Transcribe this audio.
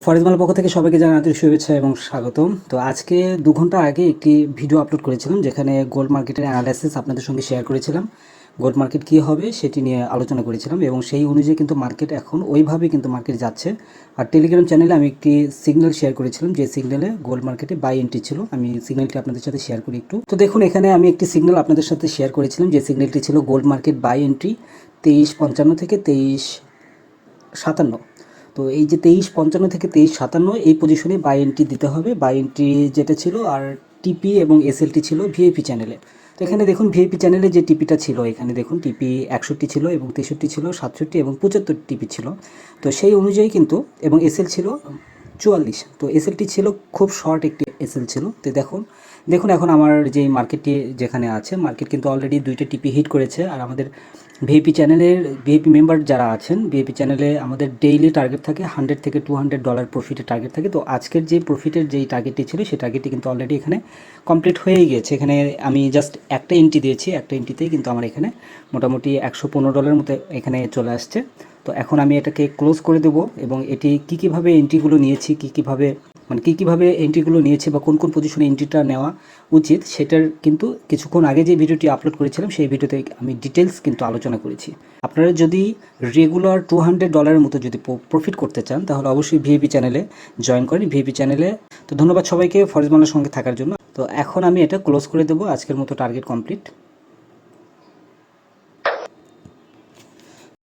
Forage মালের পক্ষ থেকে সবাইকে জানাই আন্তরিক শুভেচ্ছা এবং স্বাগতম। তো আজকে 2 ঘন্টা আগে একটি ভিডিও আপলোড করেছিলাম যেখানে গোল্ড মার্কেটের অ্যানালাইসিস আপনাদের সঙ্গে শেয়ার করেছিলাম। গোল্ড মার্কেট কী হবে সেটি নিয়ে আলোচনা করেছিলাম এবং সেই অনুযায়ী কিন্তু মার্কেট এখন ওইভাবে কিন্তু মার্কেট যাচ্ছে। আর টেলিগ্রাম চ্যানেলে আমি একটি সিগন্যাল শেয়ার করেছিলাম, যে সিগন্যালে গোল্ড মার্কেটে বাই এন্ট্রি ছিল। আমি সিগন্যালটি আপনাদের সাথে শেয়ার করি একটু। তো দেখুন, এখানে আমি একটি সিগন্যাল আপনাদের সাথে শেয়ার করেছিলাম, যে সিগন্যালটি ছিল গোল্ড মার্কেট বাই এন্ট্রি 23.55 থেকে 23.57। তো এই যে 23.55 থেকে 23.57 এই পজিশনে বাই এন্ট্রি দিতে হবে। বাই এন্ট্রি যেটা ছিল, আর টিপি এবং এসএলটি ছিল ভিআইপি চ্যানেলে। তো এখানে দেখুন, ভিআইপি চ্যানেলে যে টিপিটা ছিল, এখানে দেখুন টিপি 61 ছিল এবং 63 ছিল, 67 এবং 75 টিপি ছিল। তো সেই অনুযায়ী কিন্তু, এবং এসএল ছিল 44। তো এসএলটি ছিল খুব শর্ট একটি এসএল ছিল। তো দেখুন দেখুন এখন আমার যে মার্কেটটি যেখানে আছে, মার্কেট কিন্তু অলরেডি 2টা টিপি হিট করেছে। আর আমাদের ভিআইপি চ্যানেলের ভিআইপি মেম্বার যারা আছেন, ভিআইপি চ্যানেলে আমাদের ডেইলি টার্গেট থাকে $100 থেকে $200 প্রফিটের টার্গেট থাকে। তো আজকের যে প্রফিটের যেই টার্গেটটি ছিল, সেই টার্গেটটি কিন্তু অলরেডি এখানে কমপ্লিট হয়ে গিয়েছে। এখানে আমি জাস্ট একটা এন্ট্রি দিয়েছি, একটা এন্ট্রিতেই কিন্তু আমার এখানে মোটামুটি $115 মতো এখানে চলে আসছে। তো এখন আমি এটাকে ক্লোজ করে দেবো এবং এটি কীভাবে এন্ট্রিগুলো নিয়েছি, কীভাবে এন্ট্রিগুলো নিয়েছি বা কোন কোন পজিশনে এন্ট্রিটা নেওয়া উচিত, সেটার কিন্তু কিছুক্ষণ আগে যে ভিডিওটি আপলোড করেছিলাম সেই ভিডিওতে আমি ডিটেলস কিন্তু আলোচনা করেছি। আপনারা যদি রেগুলার $200 মতো যদি প্রফিট করতে চান, তাহলে অবশ্যই ভিআইপি চ্যানেলে জয়েন করেন। ভিআইপি চ্যানেলে তো ধন্যবাদ সবাইকে ফরেজ মালের সঙ্গে থাকার জন্য। তো এখন আমি এটা ক্লোজ করে দেবো। আজকের মতো টার্গেট কমপ্লিট।